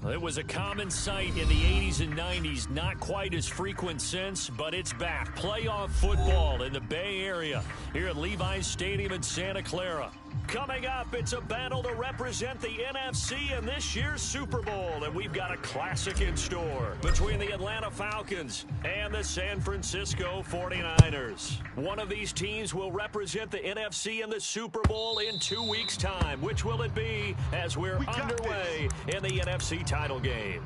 It was a common sight in the 80s and 90s, not quite as frequent since, but it's back. Playoff football in the Bay Area here at Levi's Stadium in Santa Clara. Coming up, it's a battle to represent the NFC in this year's Super Bowl, and we've got a classic in store between the Atlanta Falcons and the San Francisco 49ers. One of these teams will represent the NFC in the Super Bowl in 2 weeks' time. Which will it be as we're underway in the NFC title game?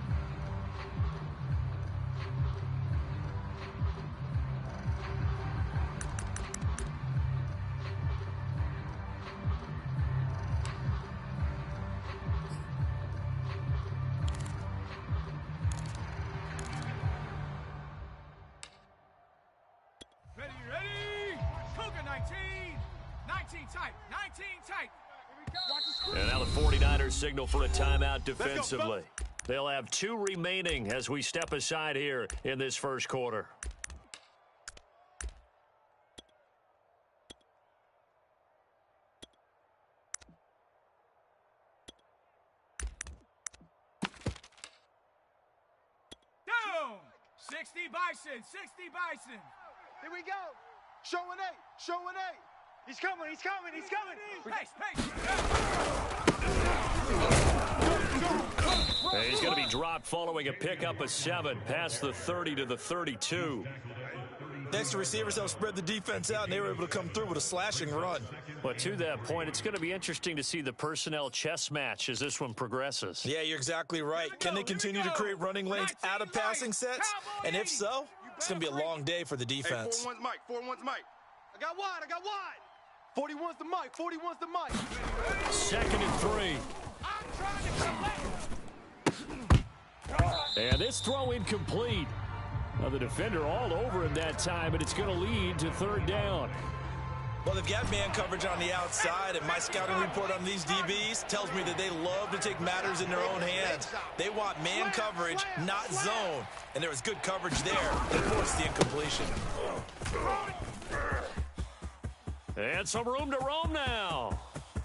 And now the 49ers signal for a timeout defensively. They'll have 2 remaining as we step aside here in this first quarter. Down! 60 Bison, 60 Bison. Here we go. Showing 8, showing 8. He's coming, he's coming, he's coming. Pace, pace. He's going to be dropped following a pickup of 7 past the 30 to the 32. Extra receivers helped spread the defense out, and they were able to come through with a slashing run. But to that point, it's going to be interesting to see the personnel chess match as this one progresses. Yeah, you're exactly right. Can they continue to create running lanes out of passing sets? And if so, it's going to be a long day for the defense. Hey, 4-1's Mike, 4-1's Mike. I got wide, I got wide. 41's the Mike, 41's the Mike. 2nd and 3. And this throw incomplete. Well, the defender all over him that time, and it's going to lead to 3rd down. Well, they've got man coverage on the outside, and my scouting report on these DBs tells me that they love to take matters in their own hands. They want man coverage, not zone. And there was good coverage there that forced the incompletion. And some room to roam now.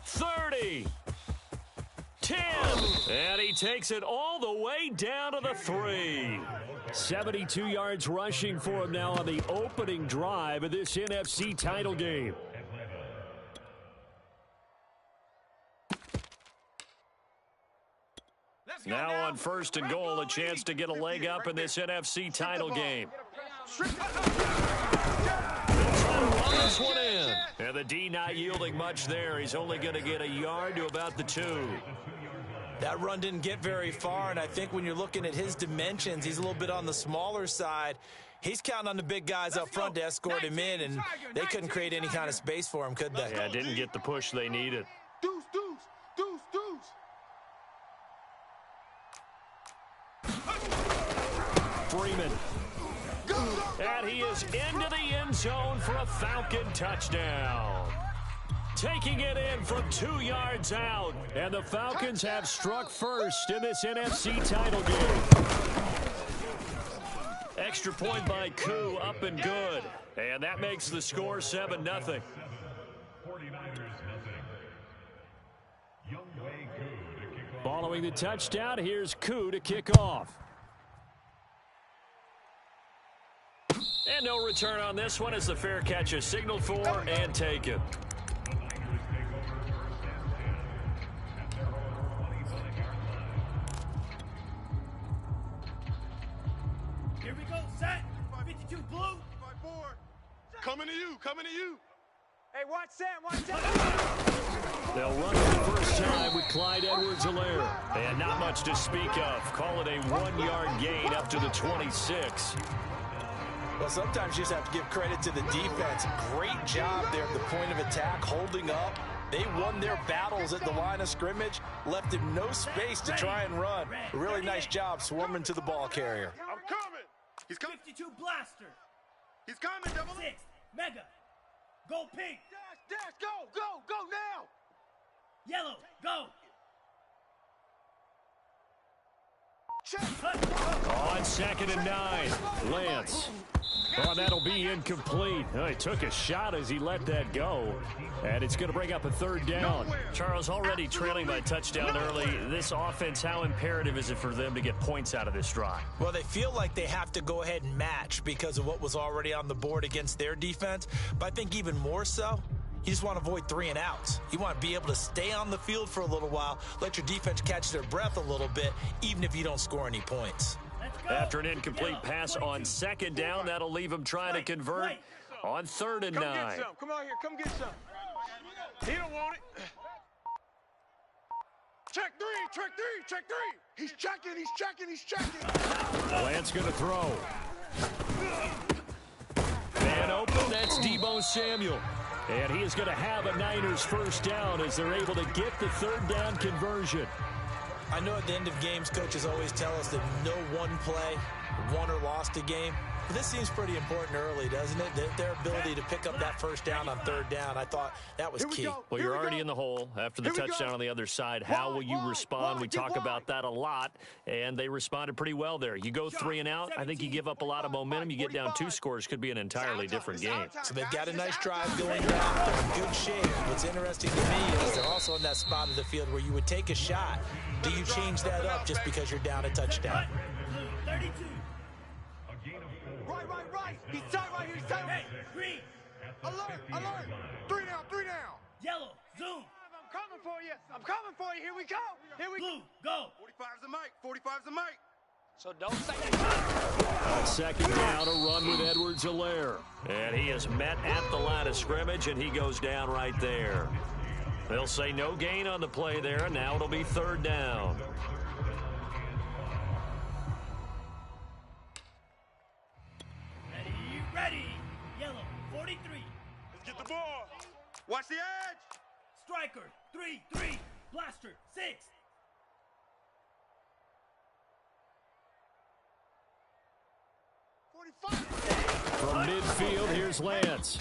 30. 10. And he takes it all the way down to the 3. 72 yards rushing for him now on the opening drive of this NFC title game. Now on 1st and goal, a chance to get a leg up in this NFC title game. This one in. And the D not yielding much there. He's only going to get a yard to about the 2. That run didn't get very far, and I think when you're looking at his dimensions, he's a little bit on the smaller side. He's counting on the big guys up front to escort him in, and they couldn't create any kind of space for him, could they? Yeah, didn't get the push they needed. Deuce, deuce, deuce, deuce. Freeman. And he is into the end zone for a Falcon touchdown. Taking it in from 2 yards out. And the Falcons have struck first in this NFC title game. Extra point by Koo, up and good. And that makes the score 7-0. Following the touchdown, here's Koo to kick off. And no return on this one as the fair catch is signaled for and taken. Here we go, set. 52 blue. Coming to you, coming to you. Hey, watch Sam, watch Sam. They'll run it the first time with Clyde Edwards-Helaire. And not much to speak of. Call it a 1-yard gain up to the 26. Well, sometimes you just have to give credit to the defense. Great job there at the point of attack, holding up. They won their battles at the line of scrimmage, left him no space to try and run. A really nice job swarming to the ball carrier. I'm coming. He's coming. 52 blaster. He's coming, double. 6 mega. Go pink. Dash, dash, go, go, go now. Yellow, go. On 2nd and 9, Lance. Oh, that'll be incomplete. Oh, he took a shot as he let that go. And it's going to bring up a third down. Charles, already trailing by touchdown early. This offense, how imperative is it for them to get points out of this drive? Well, they feel like they have to go ahead and match because of what was already on the board against their defense. But I think even more so, you just want to avoid 3 and outs. You want to be able to stay on the field for a little while, let your defense catch their breath a little bit, even if you don't score any points. After an incomplete pass on second down, that'll leave him trying to convert on 3rd and 9. Come get some. Come out here. Come get some. He don't want it. Check 3. Check 3. Check 3. He's checking. He's checking. He's checking. Lance going to throw. Man open. That's Deebo Samuel. And he is going to have a Niners first down as they're able to get the 3rd down conversion. I know at the end of games, coaches always tell us that no one play won or lost a game. But this seems pretty important early, doesn't it? Their ability to pick up that first down on 3rd down, I thought that was key. Well, you're already in the hole after the touchdown on the other side. How will you respond? We talk about that a lot, and they responded pretty well there. You go 3 and out, I think you give up a lot of momentum. You get down 2 scores, could be an entirely different game. So they've got a nice drive going down. They're in good shape. What's interesting to me is they're also in that spot of the field where you would take a shot. Do you change that up just because you're down a touchdown? 32. Right. He's tight right here. He's tight. Hey, green. Alert. 3 down. 3 down. Yellow. Zoom. I'm coming for you. I'm coming for you. Here we go. Blue. Go. 45's the mic. 45's the mic. So don't say that. On second down, a run with Edwards-Helaire. And he is met at the line of scrimmage, and he goes down right there. They'll say no gain on the play there, and now it'll be 3rd down. Ready. Yellow. 43. Let's get the ball. Watch the edge. Striker. 3. Blaster. 6. From midfield, here's Lance.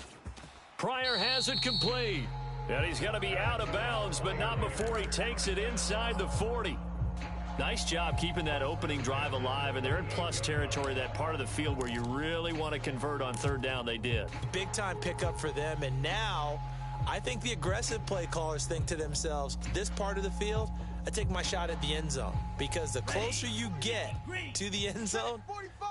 Pryor has it complete. And he's going to be out of bounds, but not before he takes it inside the 40. Nice job keeping that opening drive alive, and they're in plus territory, that part of the field where you really want to convert on 3rd down. They did. Big time pickup for them, and now I think the aggressive play callers think to themselves, this part of the field, I take my shot at the end zone, because the closer you get to the end zone,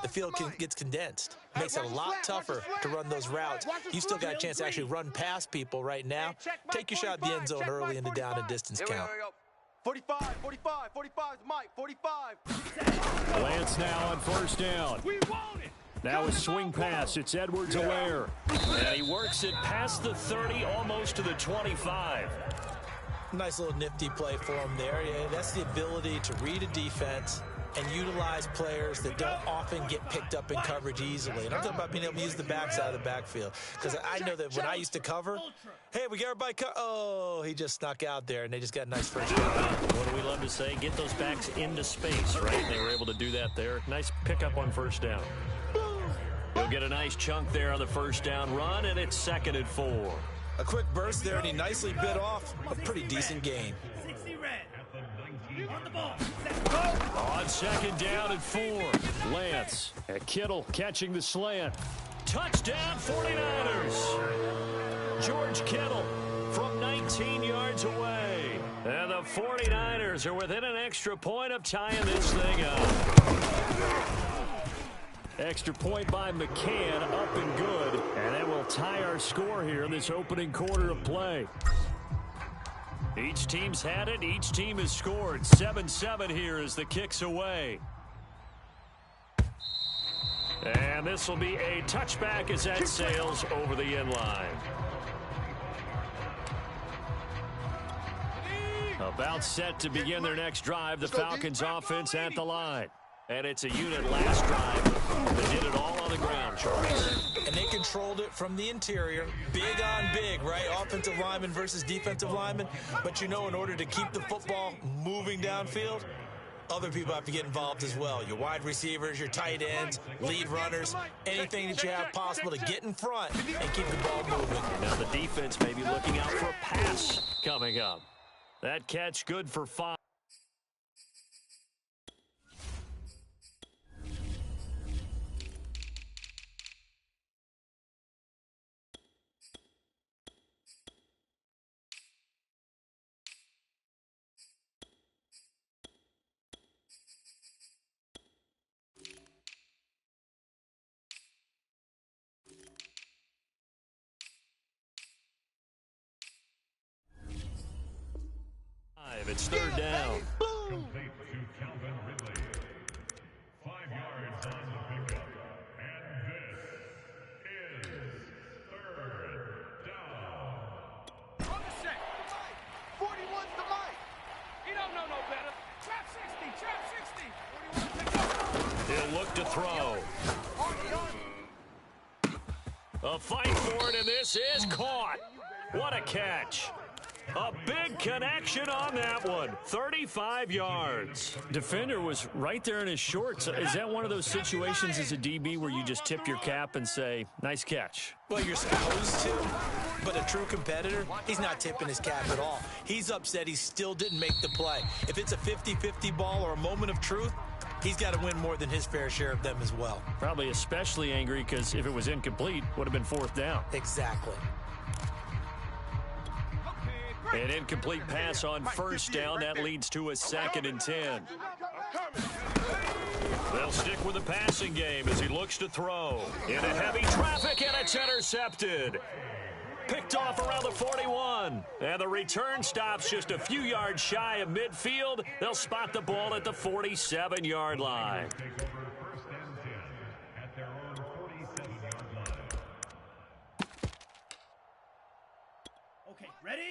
the field gets condensed. It makes it a lot tougher to run those routes. You still got a chance to actually run past people right now. Take your shot at the end zone early in the down and distance count. 45 is Mike, 45. Lance now on 1st down. We want it. Now a swing pass. It's Edwards-Helaire. And he works it past the 30, almost to the 25. Nice little nifty play for him there. Yeah, that's the ability to read a defense and utilize players that don't often get picked up in coverage easily. And I'm talking about being able to use the backside of the backfield. Because I know that when I used to cover, hey, we got everybody oh, he just snuck out there, and they just got a nice first down. What do we love to say? Get those backs into space, right? They were able to do that there. Nice pickup on 1st down. He'll get a nice chunk there on the 1st down run, and it's 2nd and 4. A quick burst there, and he nicely bit off a pretty decent gain. 60 red. On the ball. On 2nd down and 4. Lance and Kittle catching the slant. Touchdown 49ers. George Kittle from 19 yards away. And the 49ers are within an extra point of tying this thing up. Extra point by McCann, up and good. And that will tie our score here in this opening quarter of play. Each team's had it. Each team has scored. 7-7 here as the kick's away. And this will be a touchback as that sails over the end line. About set to begin their next drive. The Falcons offense at the line. And it's a unit last drive. They did it all on the ground, Charles. And they controlled it from the interior. Big on big, right? Offensive lineman versus defensive lineman. But you know, in order to keep the football moving downfield, other people have to get involved as well. Your wide receivers, your tight ends, lead runners, anything that you have possible to get in front and keep the ball moving. Now the defense may be looking out for a pass coming up. That catch good for 5. It's third down. He'll look to throw. A fight for it, and this is caught. What a catch. A big connection on that one. 35 yards. Defender was right there in his shorts. Is that one of those situations as a DB where you just tip your cap and say, nice catch? Well, you're supposed to, but a true competitor, he's not tipping his cap at all. He's upset he still didn't make the play. If it's a 50-50 ball or a moment of truth, he's got to win more than his fair share of them as well. Probably especially angry because if it was incomplete, would have been fourth down. Exactly. An incomplete pass on first down. That leads to a 2nd and 10. They'll stick with the passing game as he looks to throw. Into heavy traffic, and it's intercepted. Picked off around the 41. And the return stops just a few yards shy of midfield. They'll spot the ball at the 47-yard line.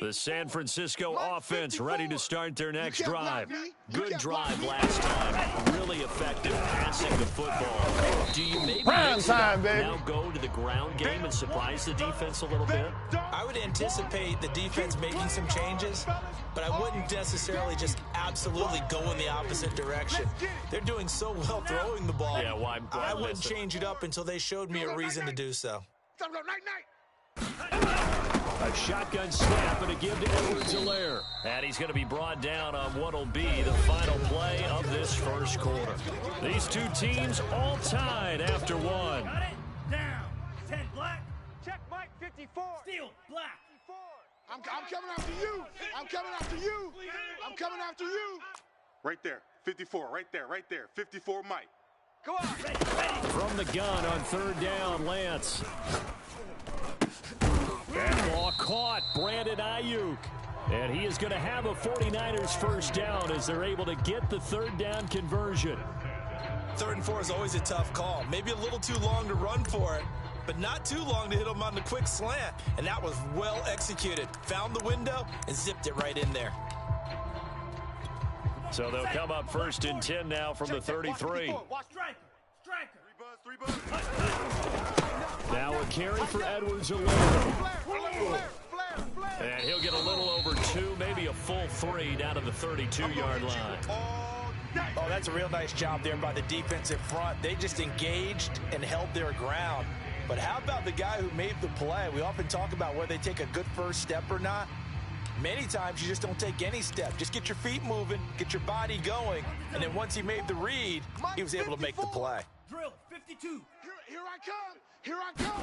The San Francisco offense ready to start their next drive. Good drive last time. Really effective passing the football. Do you maybe now go to the ground game and surprise the defense a little bit? I would anticipate the defense making some changes, but I wouldn't necessarily just absolutely go in the opposite direction. They're doing so well throwing the ball. Yeah, why I wouldn't change it up until they showed me a reason to do so. A shotgun snap and a give to Edwards-Helaire. And he's going to be brought down on what will be the final play of this first quarter. These two teams all tied after one. Got it? Down. 10 black. Check Mike 54. Steal. Black. I'm coming after you. I'm coming after you. I'm coming after you. Right there. 54. Right there. Right there. 54 Mike. Go on. Ready. From the gun on third down, Lance. That ball caught. Brandon Ayuk. And he is going to have a 49ers first down as they're able to get the third down conversion. 3rd and 4 is always a tough call. Maybe a little too long to run for it, but not too long to hit him on the quick slant. And that was well executed. Found the window and zipped it right in there. So they'll come up 1st and 10 now from the 33. Striker. Now a carry for Edwards-Helaire. And he'll get a little over 2, maybe a full 3 down to the 32-yard line. Oh, that's a real nice job there by the defensive front. They just engaged and held their ground. But how about the guy who made the play? We often talk about whether they take a good first step or not. Many times you just don't take any step. Just get your feet moving, get your body going, and then once he made the read, he was able to make the play. Drill. 52. Here I come. Here I come.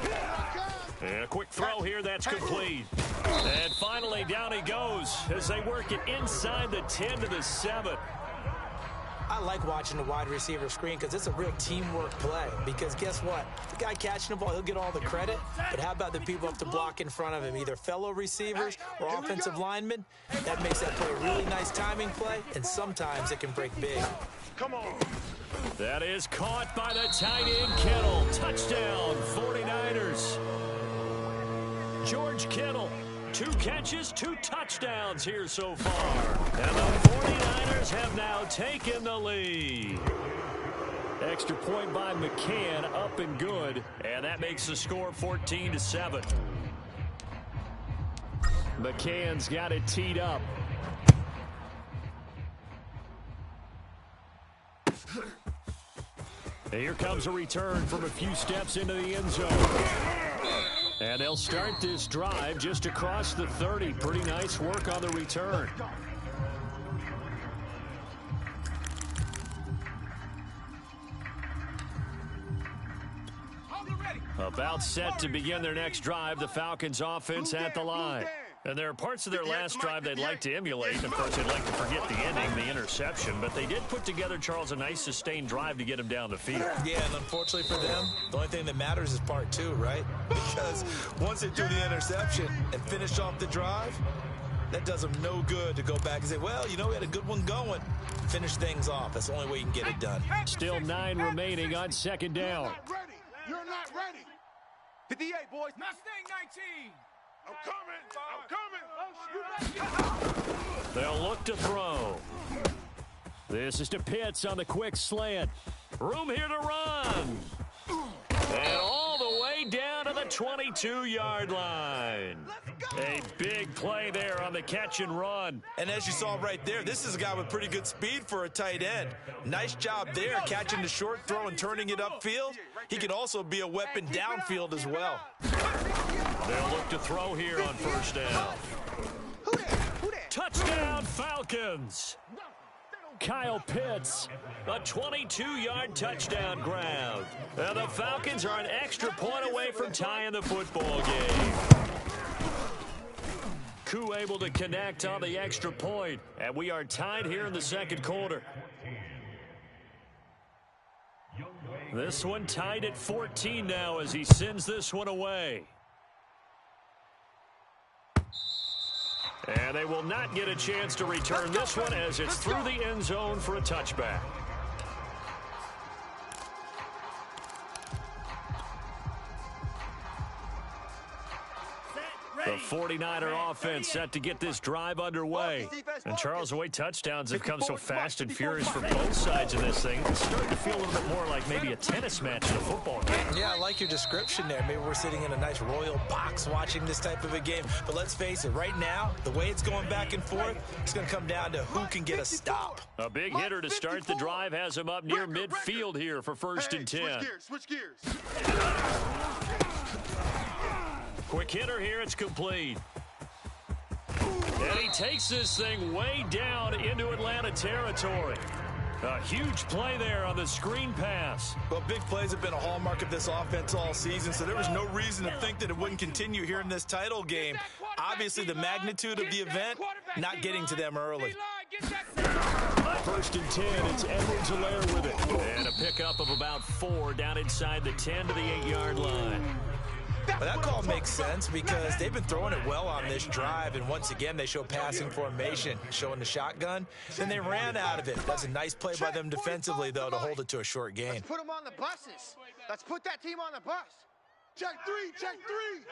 Here I come. And a quick throw here, that's complete. And finally, down he goes as they work it inside the 10 to the 7. I like watching the wide receiver screen because it's a real teamwork play. Because guess what? The guy catching the ball, he'll get all the credit. But how about the people up to block in front of him, either fellow receivers or offensive linemen? That makes that play a really nice timing play, and sometimes it can break big. Come on. That is caught by the tight end, Kittle. Touchdown, 49ers. George Kittle, 2 catches, 2 touchdowns here so far. And the 49ers have now taken the lead. Extra point by McCann, up and good. And that makes the score 14-7. McCann's got it teed up. Here comes a return from a few steps into the end zone. And they'll start this drive just across the 30. Pretty nice work on the return. About set to begin their next drive, the Falcons offense at the line. And there are parts of their last drive they'd like to emulate. And of course, they'd like to forget the ending, the interception. But they did put together, Charles, a nice sustained drive to get him down the field. Yeah, and unfortunately for them, the only thing that matters is part 2, right? Because once they do the interception and finish off the drive, That does them no good to go back and say, well, you know, we had a good one going. Finish things off. That's the only way you can get it done. Still 9 remaining on second down. You're not ready. You're not ready. 58, boys. Mustang 19. I'm coming. They'll look to throw. This is to Pitts on the quick slant. Room here to run. And all the way down to the 22-yard line. A big play there on the catch and run. And as you saw right there, this is a guy with pretty good speed for a tight end. Nice job there, catching the short throw and turning it upfield. He can also be a weapon downfield as well. They'll look to throw here on first down. Touchdown, Falcons. Kyle Pitts, a 22-yard touchdown grab. And the Falcons are an extra point away from tying the football game. Koo able to connect on the extra point, and we are tied here in the second quarter. This one tied at 14 now as he sends this one away. And they will not get a chance to return this one as it's through the end zone for a touchback. The 49er offense set to get this drive underway. And Charles, the way touchdowns have come so fast and furious for both sides of this thing, it's starting to feel a little bit more like maybe a tennis match in a football game. Yeah, I like your description there. Maybe we're sitting in a nice royal box watching this type of a game. But let's face it, right now, the way it's going back and forth, it's going to come down to who can get a stop. A big hitter to start the drive has him up near midfield here for first and 10. Switch gears. Quick hitter here, it's complete. And he takes this thing way down into Atlanta territory. A huge play there on the screen pass. Well, big plays have been a hallmark of this offense all season, so there was no reason to think that it wouldn't continue here in this title game. Obviously, the magnitude of the event, not getting to them early. First and 10, it's Edwards-Helaire with it. And a pickup of about 4 down inside the 10 to the 8-yard line. But that call makes sense because they've been throwing it well on this drive, and once again, they show passing formation, showing the shotgun. Then they ran out of it. That's a nice play by them defensively, though, to hold it to a short gain. Let's put them on the buses. Let's put that team on the bus. Check three. Check three.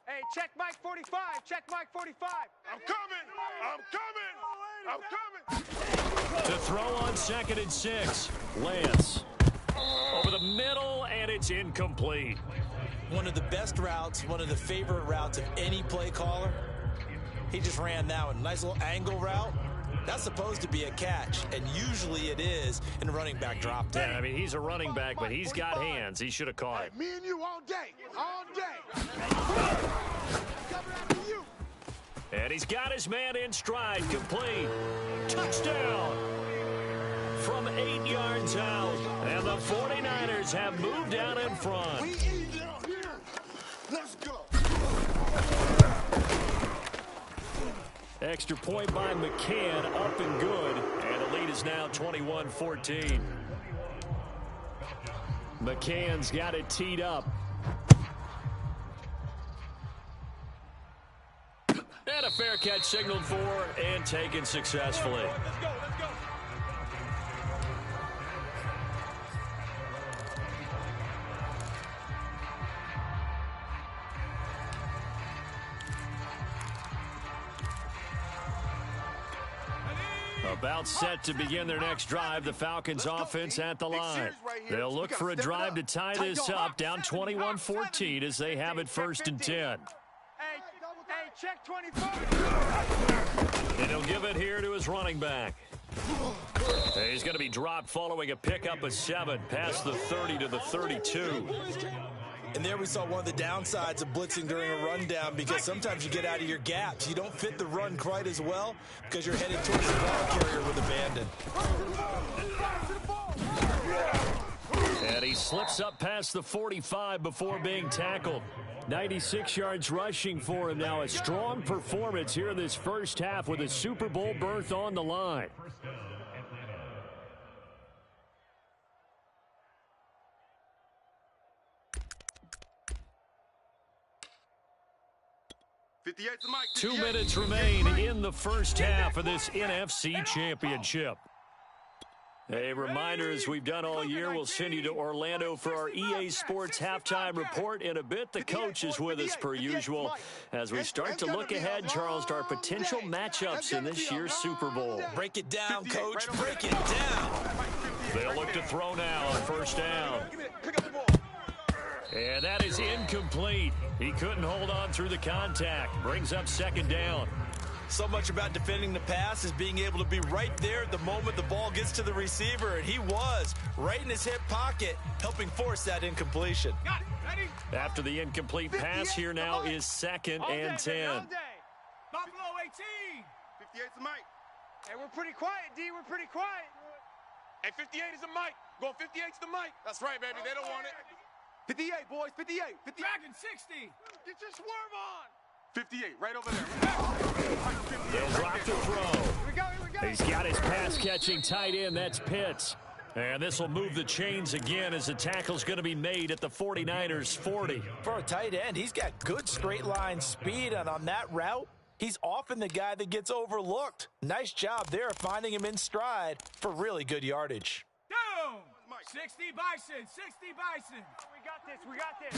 Hey, check Mike 45. Check Mike 45. I'm coming. I'm coming. To throw on second and 6, Lance. Over the middle, and it's incomplete. One of the best routes, one of the favorite routes of any play caller. He just ran that one. Nice little angle route. That's supposed to be a catch, and usually it is in a running back drop down. Yeah, I mean, he's a running back, but he's got hands. He should have caught it. Me and you all day. All day. Coming after you. And he's got his man in stride, complete. Touchdown from 8 yards out. And the 49ers have moved out in front. We eat out here. Let's go. Extra point by McCann, up and good. And the lead is now 21-14. McCann's got it teed up. And a fair catch signaled for and taken successfully. Let's go. About set to begin their next drive, the Falcons offense at the line. They'll look for a drive to tie this up, down 21-14 as they have it first and 10. Hey, check 24. And he'll give it here to his running back. He's going to be dropped following a pickup of 7 past the 30 to the 32. And there we saw one of the downsides of blitzing during a rundown, because sometimes you get out of your gaps. You don't fit the run quite as well because you're headed towards the ball carrier with abandon. And he slips up past the 45 before being tackled. 96 yards rushing for him now. A strong performance here in this first half with a Super Bowl berth on the line. 58's the mic. 2 minutes remain in the first half of this NFC Championship. A reminder, as we've done all year, we'll send you to Orlando for our EA Sports halftime report in a bit. The coach is with us per usual as we start to look ahead, Charles, to our potential matchups in this year's Super Bowl. Break it down, Coach. Break it down. They'll look to throw now on first down. And that is incomplete. He couldn't hold on through the contact. Brings up second down. So much about defending the pass is being able to be right there at the moment the ball gets to the receiver, and he was right in his hip pocket, helping force that incompletion. Got it. Ready? After the incomplete pass, here now is second and 10. Buffalo 18. 58's the mic. Hey, we're pretty quiet, D. We're pretty quiet. Hey, 58 is the mic. Go 58's the mic. That's right, baby. They don't want it. 58, boys. 58. Dragon 60. Get your swerve on. 58, right over there. They'll drop the throw. Here we go. He's got his pass-catching tight end. That's Pitts. And this will move the chains again as the tackle's going to be made at the 49ers 40. For a tight end, he's got good straight-line speed, and on that route, he's often the guy that gets overlooked. Nice job there finding him in stride for really good yardage. Down. 60 Bison. 60 Bison. We got this.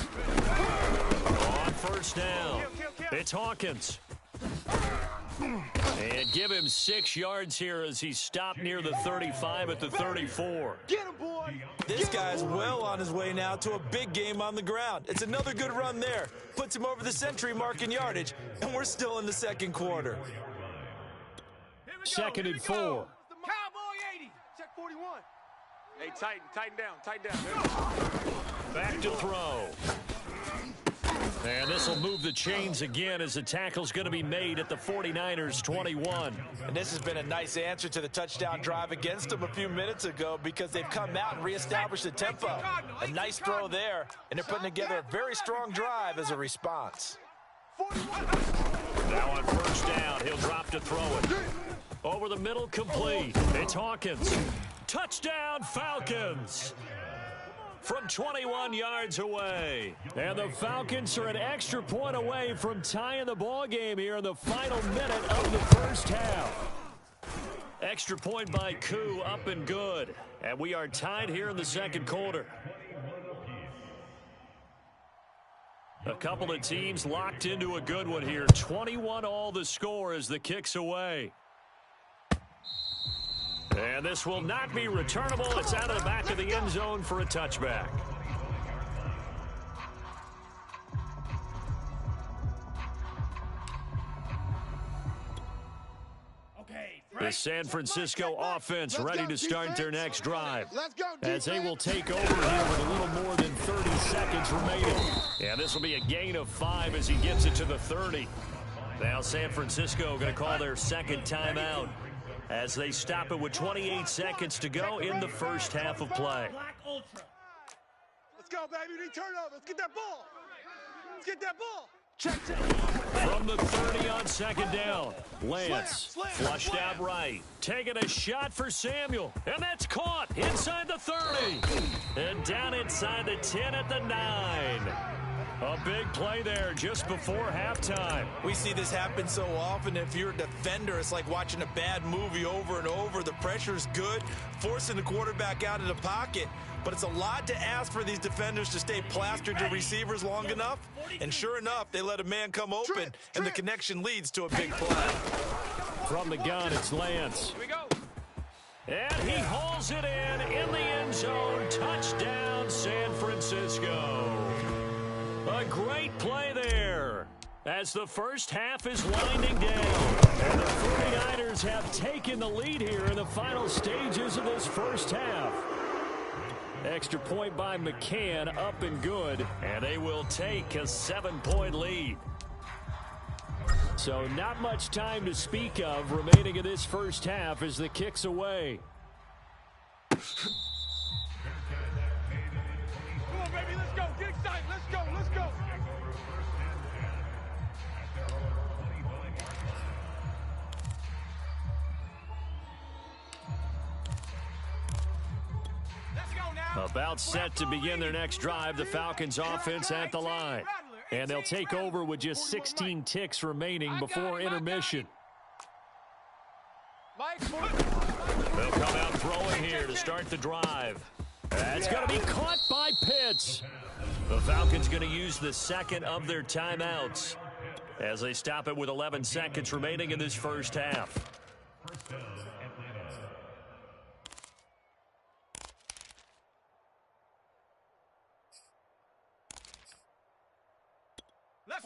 On first down, Kill. it's Hawkins. And give him 6 yards here as he stopped near the 35 at the 34. Get him, boy. This guy's well on his way now to a big game on the ground. It's another good run there. Puts him over the century mark in yardage, and we're still in the second quarter. Second and 4. Cowboy 80. Check 41. Hey, tighten down. Back to throw. And this will move the chains again as the tackle's going to be made at the 49ers 21. And this has been a nice answer to the touchdown drive against them a few minutes ago because they've come out and reestablished the tempo. A nice throw there, and they're putting together a very strong drive as a response. Now on first down, he'll drop to throw it. Over the middle, complete. It's Hawkins. Touchdown, Falcons! From 21 yards away. And the Falcons are an extra point away from tying the ball game here in the final minute of the first half. Extra point by Koo, up and good. And we are tied here in the second quarter. A couple of teams locked into a good one here. 21-all the score as the kick's away. And this will not be returnable. It's out of the back of the end zone for a touchback. The San Francisco offense ready to start their next drive. As they will take over here with a little more than 30 seconds remaining. And this will be a gain of 5 as he gets it to the 30. Now San Francisco going to call their second timeout as they stop it with 28 seconds to go in the first half of play. Let's go, baby. We need turnover. Let's get that ball. Let's get that ball. Check. From the 30 on second down, Lance flushed out right. Taking a shot for Samuel, and that's caught inside the 30. And down inside the 10 at the 9. A big play there just before halftime. We see this happen so often. If you're a defender, it's like watching a bad movie over and over. The pressure's good, forcing the quarterback out of the pocket. But it's a lot to ask for these defenders to stay plastered to receivers long enough. And sure enough, they let a man come open, and the connection leads to a big play. From the gun, it's Lance. Here we go. And he hauls it in the end zone. Touchdown, San Francisco. A great play there as the first half is winding down. And the 49ers have taken the lead here in the final stages of this first half. Extra point by McCann, up and good, and they will take a 7-point lead. So not much time to speak of remaining in this first half as the kick's away. Come on, baby. Let's go. Get excited. Let's go. Let's go. About set to begin their next drive, the Falcons offense at the line. And they'll take over with just 16 ticks remaining before intermission. They'll come out throwing here to start the drive. It's going to be caught by Pitts. The Falcons going to use the second of their timeouts as they stop it with 11 seconds remaining in this first half.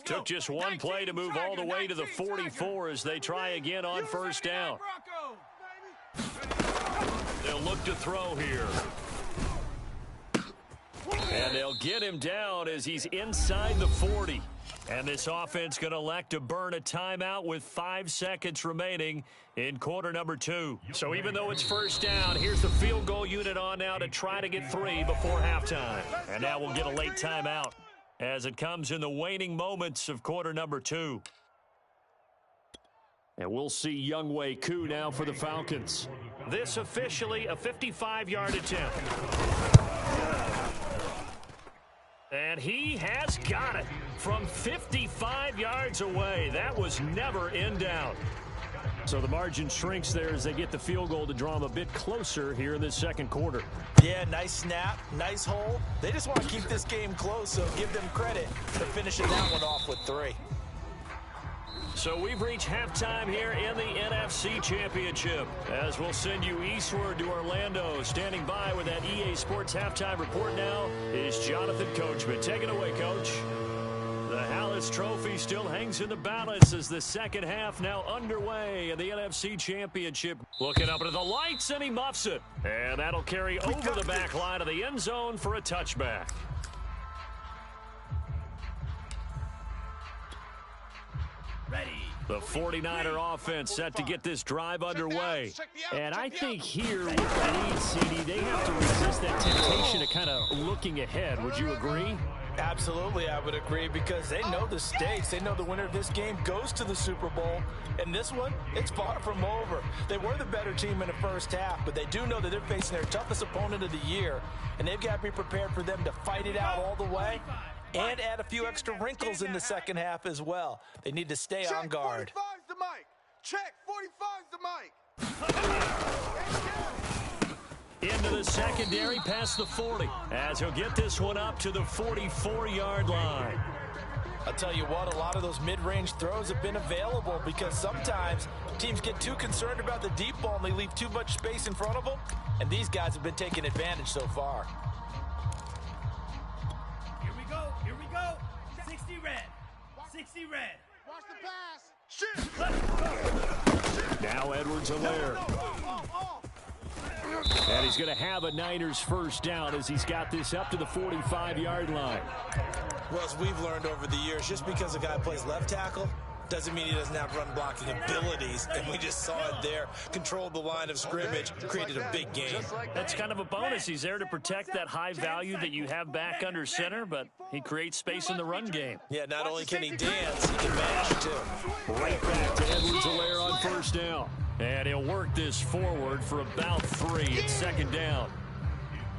Took just one play to move all the way to the 44 as they try again on first down. They'll look to throw here. And they'll get him down as he's inside the 40. And this offense going to elect to burn a timeout with 5 seconds remaining in quarter number 2. So even though it's first down, here's the field goal unit on now to try to get 3 before halftime. And now we'll get a late timeout as it comes in the waning moments of quarter number 2. And we'll see Younghoe Koo now for the Falcons. This officially a 55-yard attempt. And he has got it from 55 yards away. That was never in doubt. So the margin shrinks there as they get the field goal to draw them a bit closer here in this second quarter. Yeah, nice snap, nice hole. They just want to keep this game close, so give them credit for finishing that one off with 3. So we've reached halftime here in the NFC Championship as we'll send you eastward to Orlando. Standing by with that EA Sports halftime report now is Jonathan Coachman. Take it away, Coach. The Hallis Trophy still hangs in the balance as the second half now underway in the NFC Championship. Looking up into the lights, and he muffs it. And that'll carry over the back line of the end zone for a touchback. The 49er offense set to get this drive underway. And I think here with the lead, CD, they have to resist that temptation of kind of looking ahead. Would you agree? Absolutely, I would agree, because they know the stakes. They know the winner of this game goes to the Super Bowl. And this one, it's far from over. They were the better team in the first half, but they do know that they're facing their toughest opponent of the year. And they've got to be prepared for them to fight it out all the way and add a few extra wrinkles in the second half as well. They need to stay on guard. Check 45's the mic. Check 45's the mic. Into the secondary past the 40 as he'll get this one up to the 44-yard line. I'll tell you what, a lot of those mid-range throws have been available because sometimes teams get too concerned about the deep ball and they leave too much space in front of them, and these guys have been taking advantage so far. Here we go. 60 red. 60 red. Watch the pass. Shit. Now Edwards-Helaire. And he's going to have a Niners first down as he's got this up to the 45-yard line. Well, as we've learned over the years, just because a guy plays left tackle doesn't mean he doesn't have run blocking abilities, and we just saw it there. Controlled the line of scrimmage, created a big game. That's kind of a bonus. He's there to protect that high value that you have back under center, but he creates space in the run game. Yeah, not only can he dance, he can mash too. Right back to Edwards-Helaire on first down. And he'll work this forward for about 3. It's second down.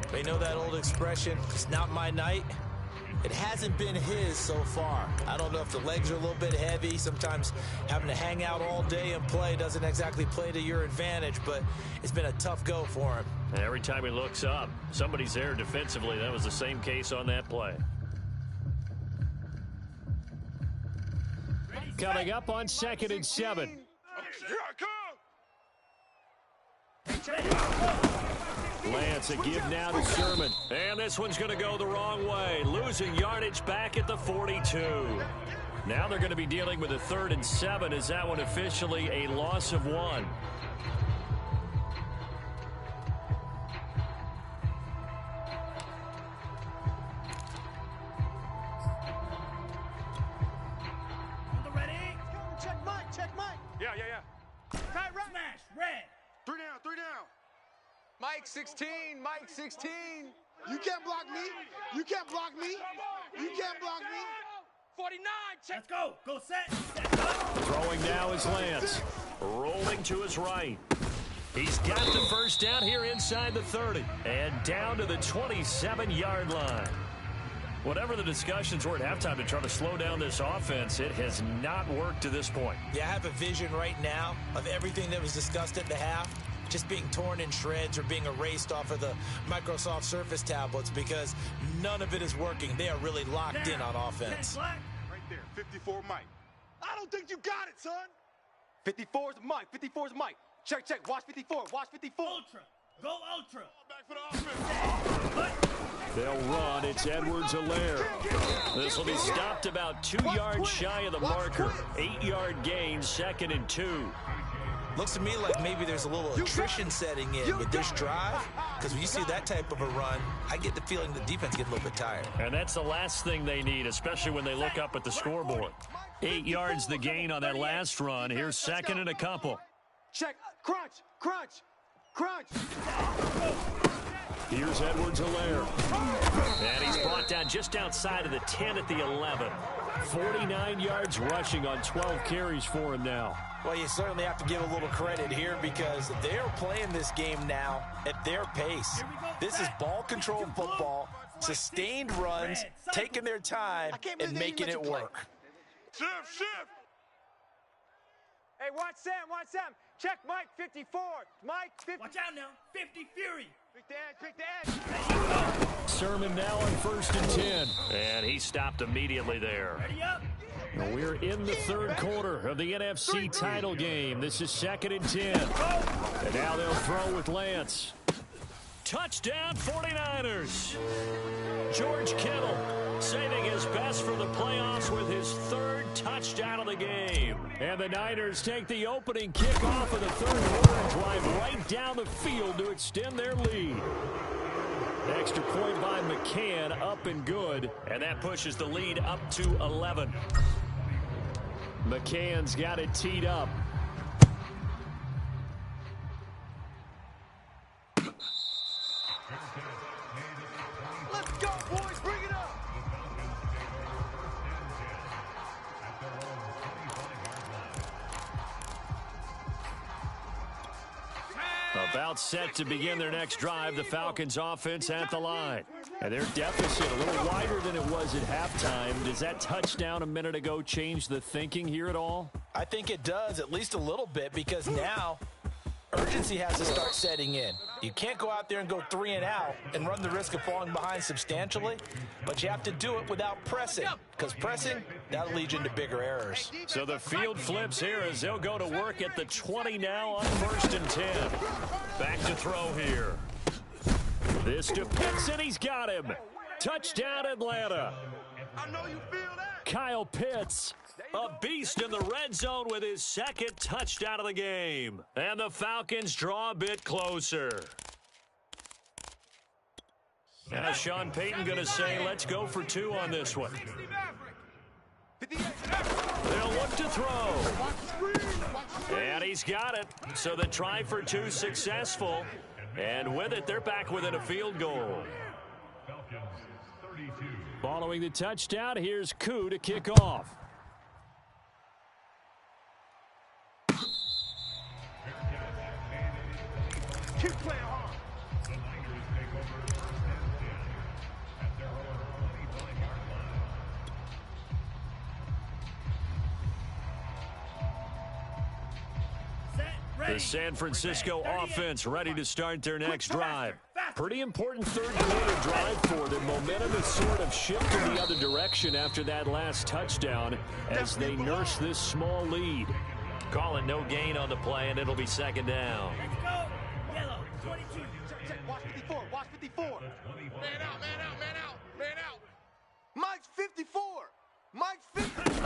They know that old expression, it's not my night. It hasn't been his so far. I don't know if the legs are a little bit heavy. Sometimes having to hang out all day and play doesn't exactly play to your advantage, but it's been a tough go for him. Every time he looks up, somebody's there defensively. That was the same case on that play. Coming up on 2nd and 7. Here I come. Lance, a give now to Sherman. And this one's going to go the wrong way. Losing yardage back at the 42. Now they're going to be dealing with a 3rd and 7. Is that one officially a loss of 1? On the ready? Check Mike. Yeah. Tight right. Smash, red. 3 down. Mike 16. You can't block me. You can't block me. 49, check. Let's go. Go set up. Throwing now is Lance. Rolling to his right. He's got the first down here inside the 30. And down to the 27-yard line. Whatever the discussions were at halftime to try to slow down this offense, it has not worked to this point. Yeah, I have a vision right now of everything that was discussed at the half just being torn in shreds or being erased off of the Microsoft Surface tablets because none of it is working. They are really locked in on offense. Right there, 54 Mike. I don't think you got it, son. 54's Mike. 54's Mike. Check, check. Watch 54. Watch 54. Ultra. Go ultra. Back for the offense. They'll run. It's Edwards-Helaire. This will be stopped about 2 yards shy of the marker. 8-yard gain, 2nd and 2. Looks to me like maybe there's a little attrition setting in with this drive, because when you see that type of a run, I get the feeling the defense gets a little bit tired. And that's the last thing they need, especially when they look up at the scoreboard. 8 yards the gain on that last run. Here's 2nd and a couple. Check. Crunch. Crunch. Crunch. Here's Edwards-Helaire. And he's brought down just outside of the 10 at the 11. 49 yards rushing on 12 carries for him now. Well, you certainly have to give a little credit here because they're playing this game now at their pace. This is ball control football, sustained runs, taking their time, and making it work. Shift. Hey, watch Sam. Watch Sam. Check Mike 54. Mike 50. Watch out now. 50 Fury. Pick the edge. Pick the edge. Sermon now on 1st and 10. And he stopped immediately there. Ready up. We're in the 3rd quarter of the NFC title game. This is 2nd and 10. And now they'll throw with Lance. Touchdown 49ers. George Kittle saving his best for the playoffs with his 3rd touchdown of the game. And the Niners take the opening kickoff of the 3rd quarter and drive right down the field to extend their lead. Extra point by McCann, up and good. And that pushes the lead up to 11. McCann's got it teed up. Let's go, boys. Bring it up. About set to begin their next drive, the Falcons offense at the line. And their deficit a little wider than it was at halftime. Does that touchdown a minute ago change the thinking here at all? I think it does, at least a little bit, because now urgency has to start setting in. You can't go out there and go 3 and out and run the risk of falling behind substantially, but you have to do it without pressing, because pressing, that'll lead you into bigger errors. So the field flips here as they'll go to work at the 20 now on 1st and 10. Back to throw here. This to Pitts, and he's got him. Touchdown, Atlanta. I know you feel that. Kyle Pitts, a beast in the red zone with his 2nd touchdown of the game. And the Falcons draw a bit closer. Now Sean Payton going to say, let's go for 2 on this one. They'll look to throw. And he's got it. So the try for 2 successful. And with it, they're back within a field goal. Following the touchdown, here's Koo to kick off. Keep playing hard. The San Francisco offense ready to start their next drive. Pretty important 3rd quarter drive for them. Momentum is sort of shifted the other direction after that last touchdown as they nurse this small lead. Call it no gain on the play, and it'll be 2nd down. Let's go. Yellow. 22. Check. Watch 54. Watch 54. Man out, man out, man out, man out. Mike's 54. Mike's 54.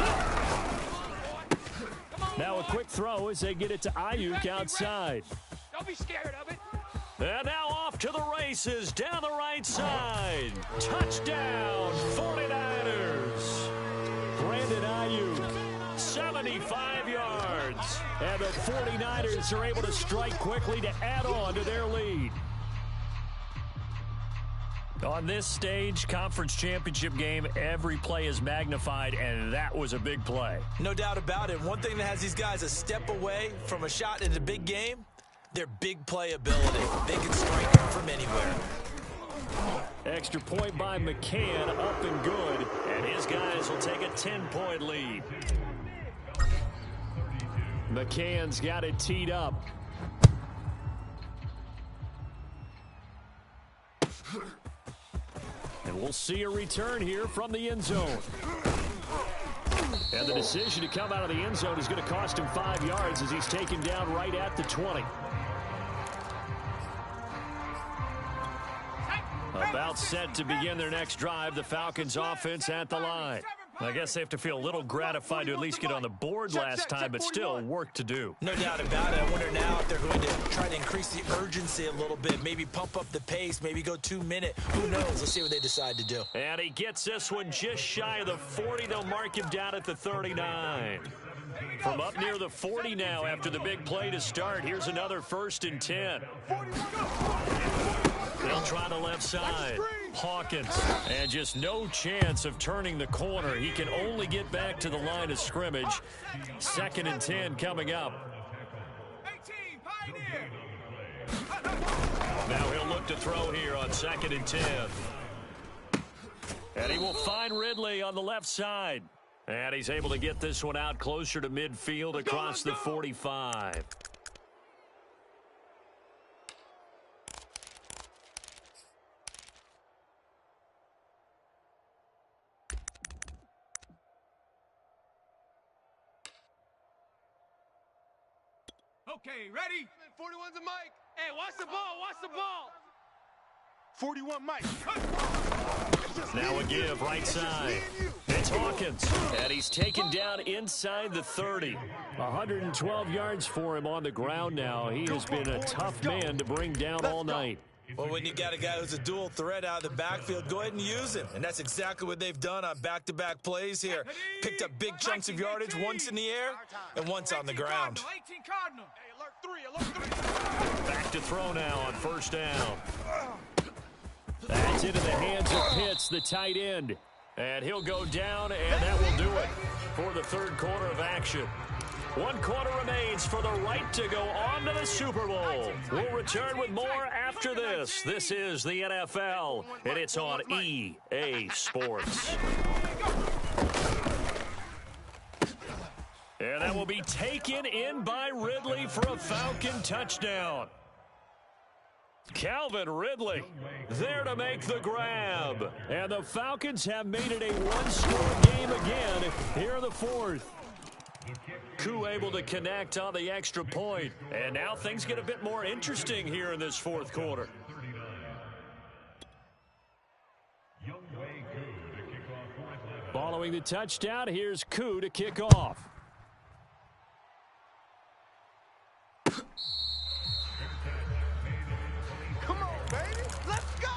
Now a quick throw as they get it to Ayuk outside. Don't be scared of it. And now off to the races down the right side. Touchdown, 49ers. Brandon Ayuk, 75 yards. And the 49ers are able to strike quickly to add on to their lead. On this stage, conference championship game, every play is magnified, and that was a big play. No doubt about it. One thing that has these guys a step away from a shot in the big game, their big play ability. They can strike from anywhere. Extra point by McCann, up and good. And his guys will take a 10-point lead. McCann's got it teed up. And we'll see a return here from the end zone. And the decision to come out of the end zone is going to cost him 5 yards as he's taken down right at the 20. About set to begin their next drive, the Falcons offense at the line. I guess they have to feel a little gratified to at least get on the board last time, but still work to do. No doubt about it. I wonder now if they're going to try to increase the urgency a little bit, maybe pump up the pace, maybe go 2 minute. Who knows? Let's see what they decide to do. And he gets this one just shy of the 40. They'll mark him down at the 39. From up near the 40 now after the big play to start. Here's another 1st and 10. They'll try the left side. Hawkins. And just no chance of turning the corner. He can only get back to the line of scrimmage. 2nd and 10 coming up. Now he'll look to throw here on 2nd and 10. And he will find Ridley on the left side. And he's able to get this one out closer to midfield across the 45. Okay, ready? 41's a Mike. Hey, watch the ball, watch the ball. 41 Mike. Now a give, right side. It's Hawkins, and he's taken down inside the 30. 112 yards for him on the ground now. He has been a tough man to bring down all night. Well, when you got a guy who's a dual threat out of the backfield, go ahead and use him. And that's exactly what they've done on back-to-back plays here. Picked up big chunks of yardage, once in the air and once on the ground. 18 Cardinal. Hey, alert 3. Back to throw now on 1st down. That's into the hands of Pitts, the tight end. And he'll go down, and that will do it for the 3rd quarter of action. 1 quarter remains for the right to go on to the Super Bowl. We'll return with more after this. This is the NFL, and it's on EA Sports. And that will be taken in by Ridley for a Falcon touchdown. Calvin Ridley there to make the grab. And the Falcons have made it a 1-score game again here in the 4th. Koo able to connect on the extra point. And now things get a bit more interesting here in this 4th quarter. Following the touchdown, here's Koo to kick off. Come on, baby. Let's go.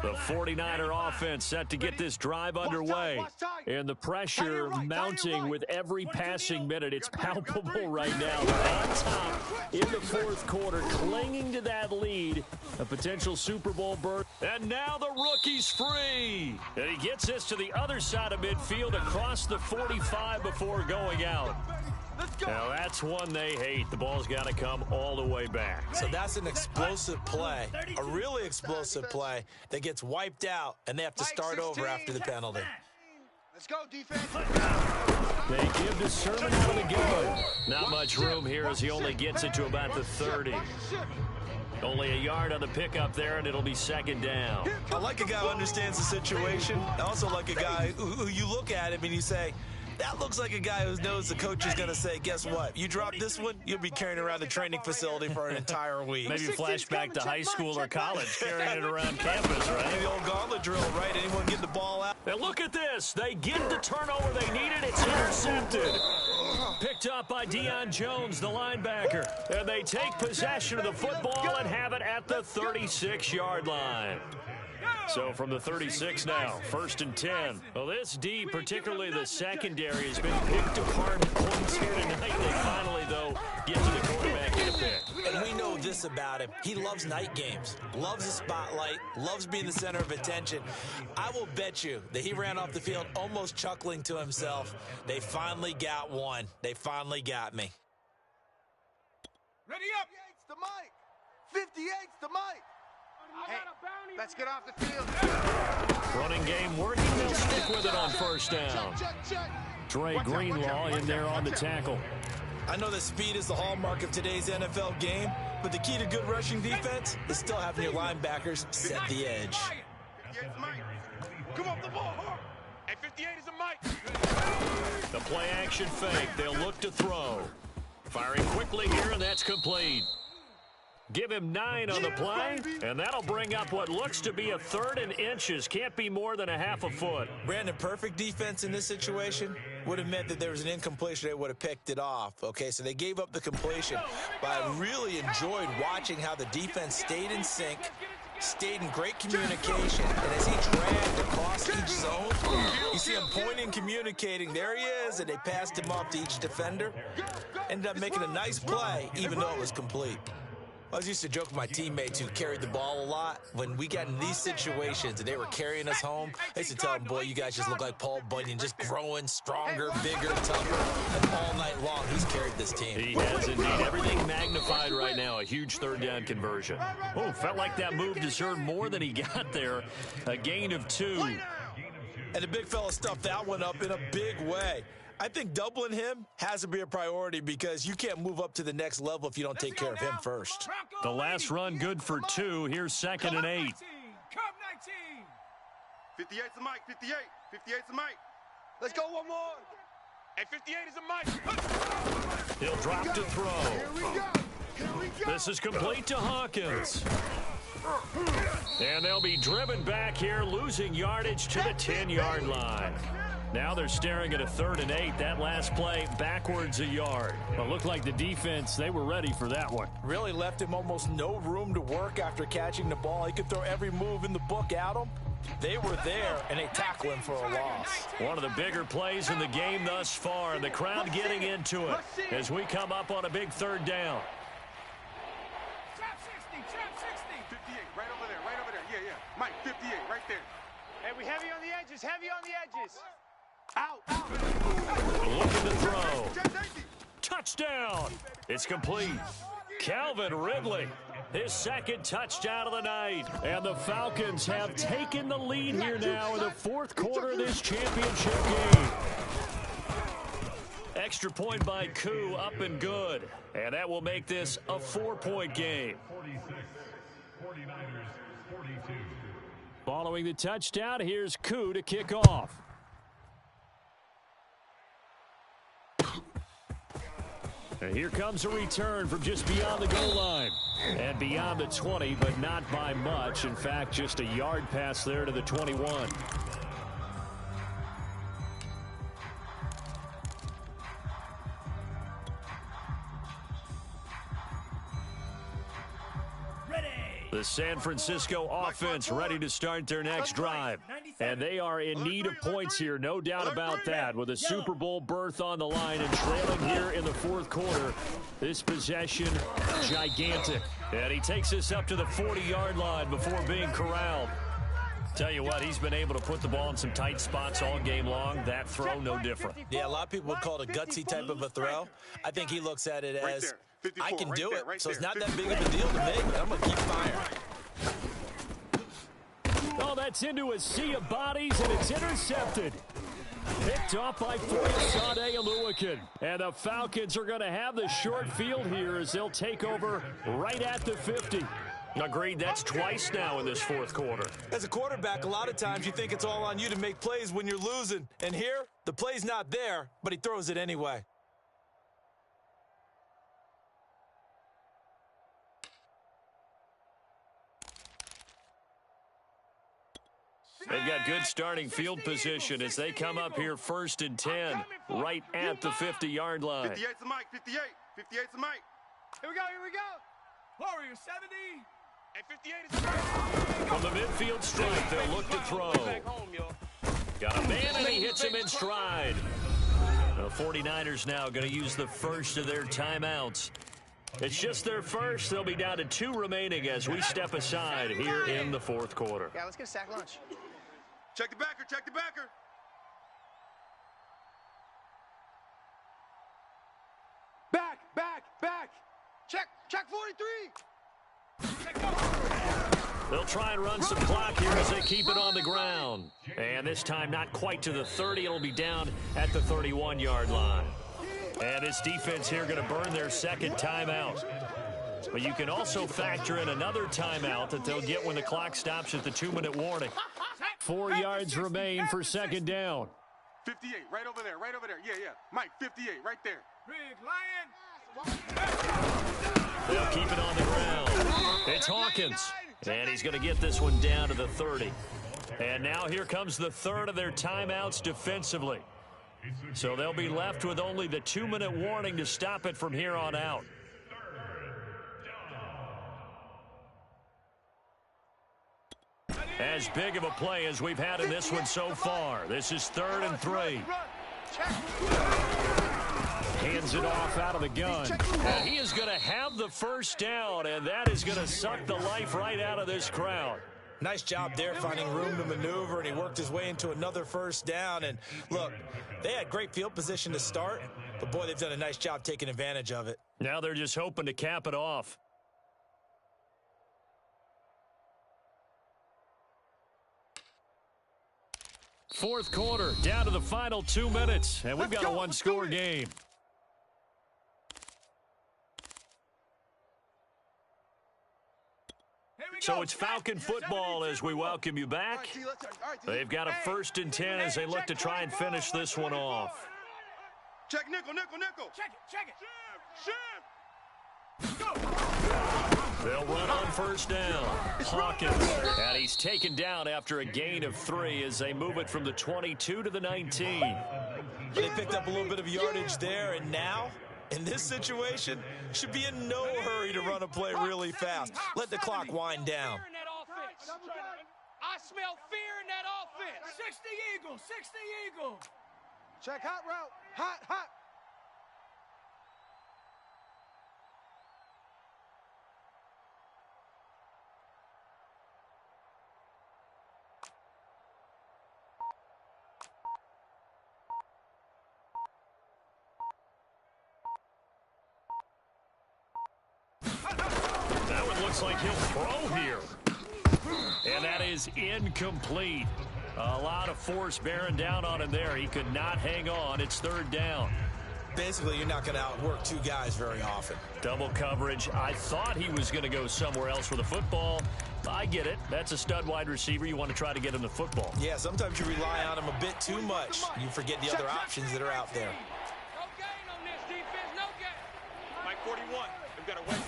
The 49er offense set to get this drive underway. And the pressure mounting with every passing minute. It's palpable right now. They're on top in the 4th quarter, clinging to that lead. A potential Super Bowl berth. And now the rookie's free. And he gets this to the other side of midfield across the 45 before going out. Now that's one they hate. The ball's got to come all the way back. So that's an explosive play, a really explosive play that gets wiped out, and they have to start over after the penalty. Let's go, defense. They give the Sermon out of the gun. Not much room here as he only gets it to about the 30. Only a yard on the pickup there, and it'll be 2nd down. I like a guy who understands the situation. I also like a guy who you look at him and you say, that looks like a guy who knows the coach is going to say, guess what? You drop this one, you'll be carrying around the training facility for an entire week. Maybe flashback to high school or college, carrying it around campus, right? Maybe the old gauntlet drill, right? Anyone get the ball out? And look at this. They get the turnover they needed. It's intercepted. Picked up by Deion Jones, the linebacker. And they take possession of the football and have it at the 36-yard line. So from the 36 now, 1st and 10. Well, this D, particularly the secondary, has been picked apart points here tonight. They finally, though, get to the quarterback in a pick. And And we know this about him. He loves night games, loves the spotlight, loves being the center of attention. I will bet you that he ran off the field almost chuckling to himself. They finally got one. They finally got me. Ready up. 58's the mic. 58's the mic. Hey, let's get off the field. Running game working. They'll stick with it on first down. Dre Greenlaw in there on the tackle. I know that speed is the hallmark of today's NFL game, but the key to good rushing defense is still having your linebackers set the edge. 58's the mic. Come off the ball hard. Hey, 58 is the mic. The play action fake. They'll look to throw. Firing quickly here, and that's complete. Give him 9 on the play, and that'll bring up what looks to be a 3rd and inches. Can't be more than a half a foot. Brandon, perfect defense in this situation would have meant that there was an incompletion. They would have picked it off. Okay, so they gave up the completion. But I really enjoyed watching how the defense stayed in sync, stayed in great communication, and as he dragged across each zone, you see him pointing, communicating. There he is, and they passed him off to each defender. Ended up making a nice play, even though it was complete. I was used to joke with my teammates who carried the ball a lot. When we got in these situations and they were carrying us home, I used to tell them, boy, you guys just look like Paul Bunyan, just growing stronger, bigger, tougher. And all night long, he's carried this team. He has indeed. Everything magnified right now. A huge 3rd down conversion. Oh, felt like that move deserved more than he got there. A gain of 2. And the big fella stuffed that one up in a big way. I think doubling him has to be a priority because you can't move up to the next level if you don't take care of him first. The last run good for 2. Here's 2nd and 8. 58's the mic. 58. 58's the mic. Let's go one more. Hey, 58 is the mic. He'll drop to throw. Here we go. Here we go. This is complete to Hawkins. And they'll be driven back here, losing yardage to the 10-yard line. Now they're staring at a 3rd and 8. That last play backwards a yard. Well, it looked like the defense, they were ready for that one. Really left him almost no room to work after catching the ball. He could throw every move in the book at him. They were there, and they tackle him for a loss. One of the bigger plays in the game thus far, and the crowd getting into it as we come up on a big 3rd down. Trap 60, trap 60. 58, right over there. Yeah. Mike, 58, right there. Hey, we heavy on the edges, heavy on the edges. Out. Looking to throw. Touchdown. It's complete. Calvin Ridley, his 2nd touchdown of the night. And the Falcons have taken the lead here now in the 4th quarter of this championship game. Extra point by Koo, up and good. And that will make this a 4-point game. Following the touchdown, here's Koo to kick off. And here comes a return from just beyond the goal line. And beyond the 20, but not by much. In fact, just a yard pass there to the 21. The San Francisco offense ready to start their next drive. And they are in need of points here, no doubt about that. With a Super Bowl berth on the line and trailing here in the 4th quarter. This possession, gigantic. And he takes us up to the 40-yard line before being corralled. Tell you what, he's been able to put the ball in some tight spots all game long. That throw, no different. Yeah, a lot of people would call it a gutsy type of a throw. I think he looks at it as, I can do it, so it's not that big of a deal to me. I'm going to keep firing. Oh, that's into a sea of bodies, and it's intercepted. Picked off by Foyesade Oluwakin. And the Falcons are going to have the short field here as they'll take over right at the 50. Agreed, that's twice now in this 4th quarter. As a quarterback, a lot of times you think it's all on you to make plays when you're losing. And here, the play's not there, but he throws it anyway. They've got good starting field position as they come up here 1st and 10, right at the 50-yard line. 58's the mic. 58. 58's the mic. Here we go. Warrior 70. Hey, 58 is the mic. From the midfield stripe, they'll look to throw. Got a man, and he hits him in stride. The 49ers now going to use the first of their timeouts. It's just their first. They'll be down to 2 remaining as we step aside here in the fourth quarter. Yeah, let's get a sack lunch. Check the backer, check the backer. Back, back, back. Check 43. They'll try and run some clock here as they keep it on the ground. And this time not quite to the 30. It'll be down at the 31-yard line. And this defense here going to burn their second timeout. But you can also factor in another timeout that they'll get when the clock stops at the 2-minute warning. 4 yards remain for second down. 58, right over there, right over there. Yeah. Mike, 58, right there. Big Lion. They'll keep it on the ground. It's Hawkins. And he's going to get this one down to the 30. And now here comes the third of their timeouts defensively. So they'll be left with only the 2-minute warning to stop it from here on out. As big of a play as we've had in this one so far. This is 3rd and 3. Hands it off out of the gun. And he is going to have the first down, and that is going to suck the life right out of this crowd. Nice job there finding room to maneuver, and he worked his way into another first down. And look, they had great field position to start, but boy, they've done a nice job taking advantage of it. Now they're just hoping to cap it off. Fourth quarter, down to the final 2 minutes, and we've got a one-score game. So it's Falcon football as we welcome you back. They've got a 1st and 10 as they look to try and finish this one off. Check nickel. Check it. They'll run on first down. Hawkins, and he's taken down after a gain of 3 as they move it from the 22 to the 19. They picked up a little bit of yardage there, and now, in this situation, should be in no hurry to run a play really fast. Let the clock wind down. I smell fear in that offense. 60 Eagle. Check hot route. Hot. That one looks like he'll throw here. And that is incomplete. A lot of force bearing down on him there. He could not hang on. It's 3rd down. Basically, you're not going to outwork 2 guys very often. Double coverage. I thought he was going to go somewhere else with the football. I get it. That's a stud wide receiver. You want to try to get him the football. Yeah, sometimes you rely on him a bit too much. You forget the other options that are out there. No gain on this defense. No gain. Mike 41. We've got to wait.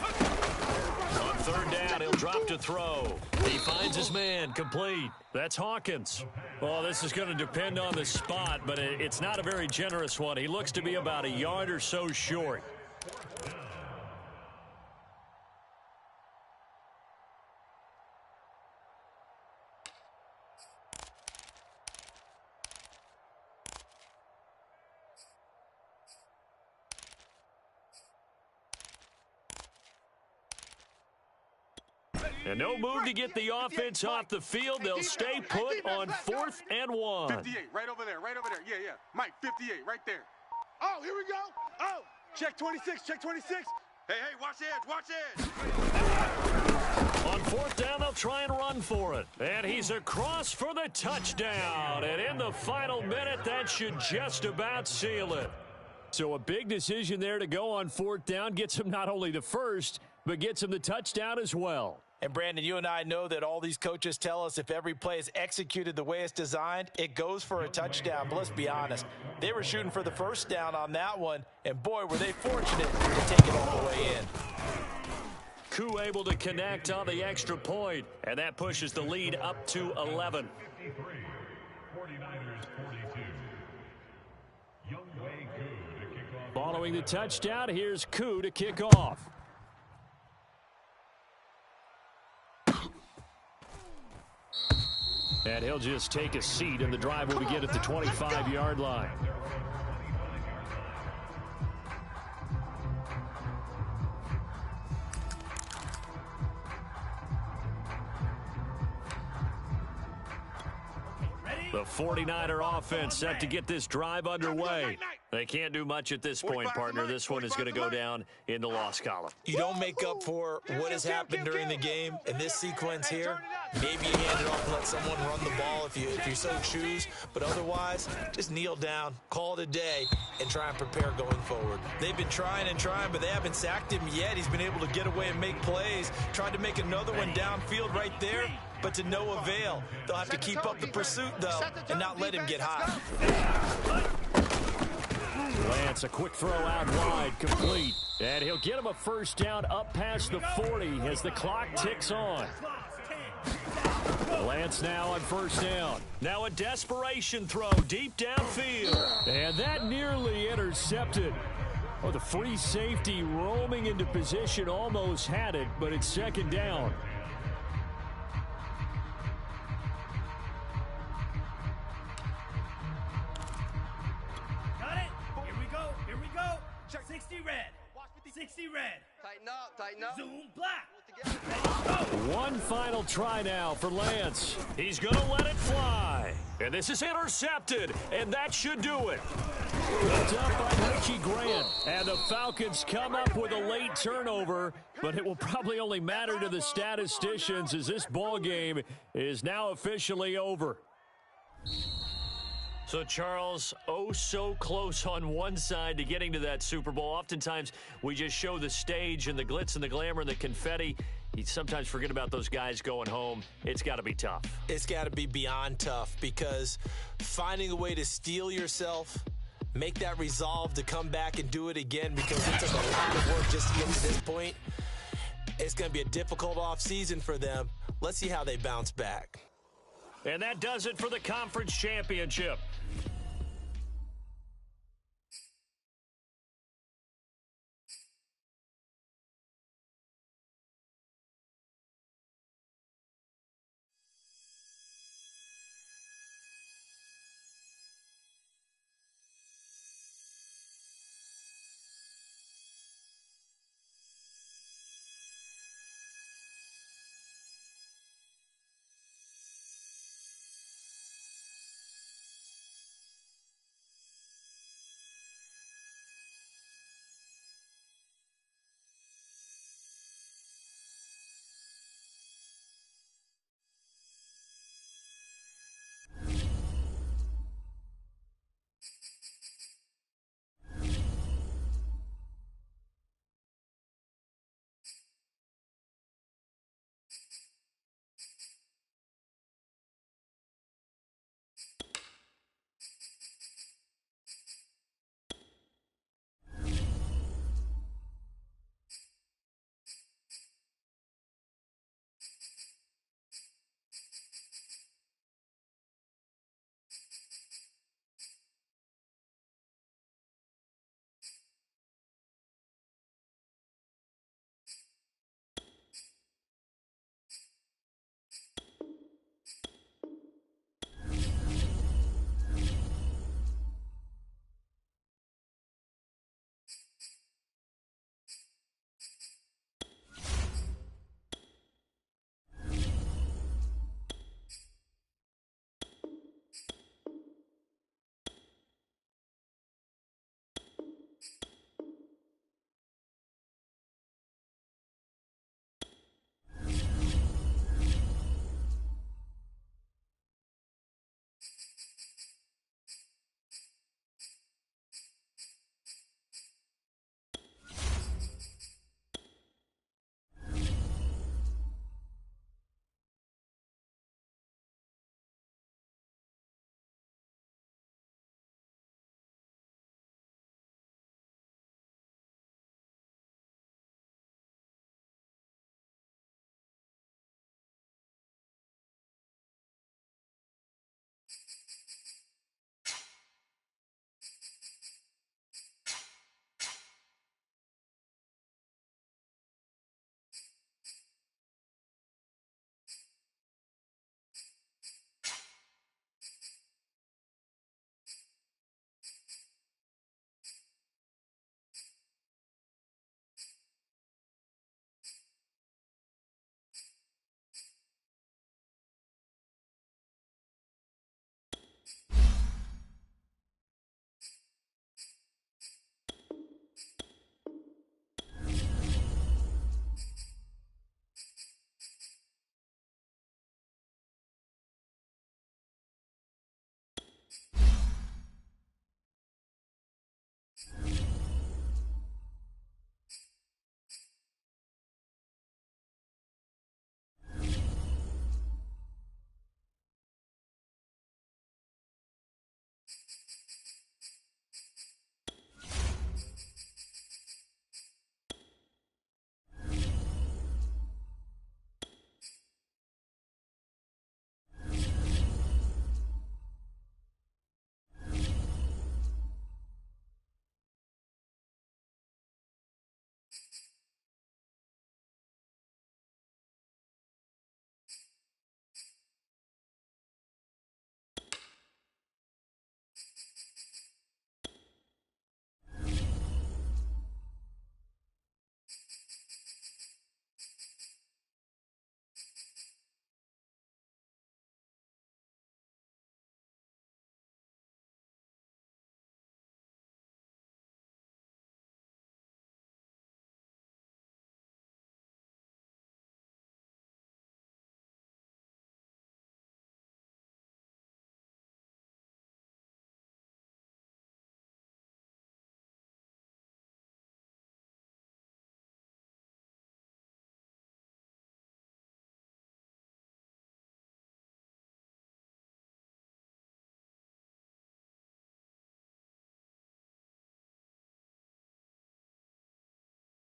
On 3rd down, he'll drop to throw. He finds his man, complete. That's Hawkins. Well, this is going to depend on the spot, but it's not a very generous one. He looks to be about a yard or so short. And no move to get the offense off the field. They'll stay put on 4th and 1. 58, right over there. Yeah. Mike, 58, right there. Oh, here we go. Oh, check 26. Hey, watch edge. On 4th down, they'll try and run for it. And he's across for the touchdown. And in the final minute, that should just about seal it. So a big decision there to go on 4th down. Gets him not only the first, but gets him the touchdown as well. And, Brandon, you and I know that all these coaches tell us if every play is executed the way it's designed, it goes for a touchdown. But let's be honest, they were shooting for the first down on that one, and, boy, were they fortunate to take it all the way in. Koo able to connect on the extra point, and that pushes the lead up to 11. 49ers 42. Following the touchdown, here's Koo to kick off. And he'll just take a seat, and the drive will begin at the 25-yard line. The 49er offense set to get this drive underway. They can't do much at this point, partner. This one is going to go down in the loss column. You don't make up for what has happened during the game in this sequence here. Maybe you hand it off and let someone run the ball if you so choose. But otherwise, just kneel down, call it a day, and try and prepare going forward. They've been trying and trying, but they haven't sacked him yet. He's been able to get away and make plays. Tried to make another one downfield right there, but to no avail. They'll have to keep up the pursuit, though, and not let him get high. Lance, a quick throw out wide, complete. And he'll get him a first down up past the 40 as the clock ticks on. Lance now on first down. Now a desperation throw deep downfield. And that nearly intercepted. Oh, the free safety roaming into position almost had it, but it's second down. Got it. Here we go. Here we go. 60 red. 60 red. Tighten up, tighten up. Zoom black. One final try now for Lance. He's going to let it fly. And this is intercepted, and that should do it. Picked up by Richie Grant. And the Falcons come up with a late turnover, but it will probably only matter to the statisticians as this ball game is now officially over. So, Charles, oh so close on one side to getting to that Super Bowl. Oftentimes, we just show the stage and the glitz and the glamour and the confetti. You sometimes forget about those guys going home. It's got to be tough. It's got to be beyond tough because finding a way to steel yourself, make that resolve to come back and do it again because it took a lot of work just to get to this point. It's going to be a difficult offseason for them. Let's see how they bounce back. And that does it for the conference championship.